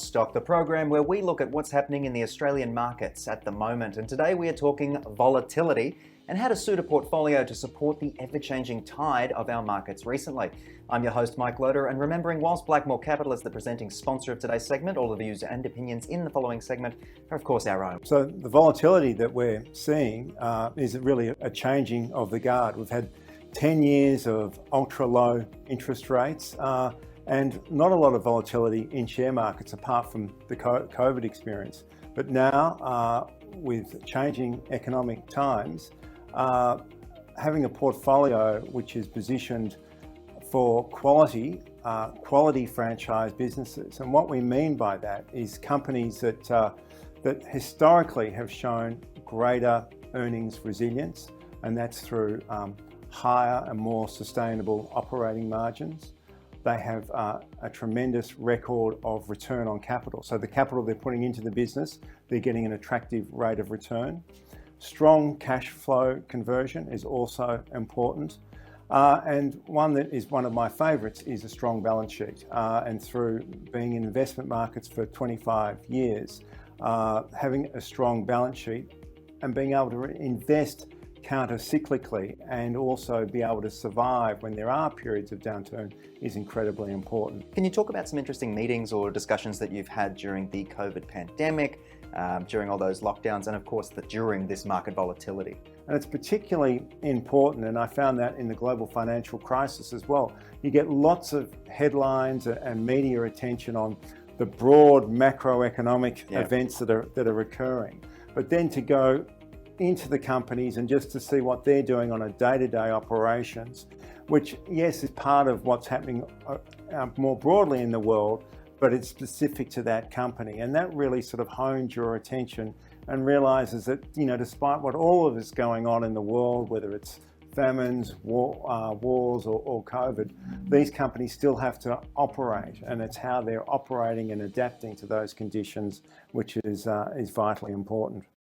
Stock, the program where we look at what's happening in the Australian markets at the moment. And today we are talking volatility and how to suit a portfolio to support the ever-changing tide of our markets recently. I'm your host, Mike Loader, and remembering, whilst Blackmore Capital is the presenting sponsor of today's segment, all of the views and opinions in the following segment are, of course, our own. So the volatility that we're seeing is really a changing of the guard. We've had 10 years of ultra-low interest rates and not a lot of volatility in share markets apart from the COVID experience. But now, with changing economic times, having a portfolio which is positioned for quality franchise businesses. And what we mean by that is companies that historically have shown greater earnings resilience, and that's through higher and more sustainable operating margins. They have a tremendous record of return on capital. So the capital they're putting into the business, they're getting an attractive rate of return. Strong cash flow conversion is also important. And one that is one of my favourites is a strong balance sheet. And through being in investment markets for 25 years, having a strong balance sheet and being able to invest counter-cyclically and also be able to survive when there are periods of downturn is incredibly important. Can you talk about some interesting meetings or discussions that you've had during the COVID pandemic, during all those lockdowns, and of course during this market volatility? And it's particularly important, and I found that in the global financial crisis as well. You get lots of headlines and media attention on the broad macroeconomic events that are occurring, but then to go into the companies and just to see what they're doing on a day-to-day operations, which yes is part of what's happening more broadly in the world, but it's specific to that company. And that really sort of hones your attention and realizes that, you know, despite what all of is going on in the world, whether it's famines, wars or COVID, these companies still have to operate, and it's how they're operating and adapting to those conditions which is vitally important.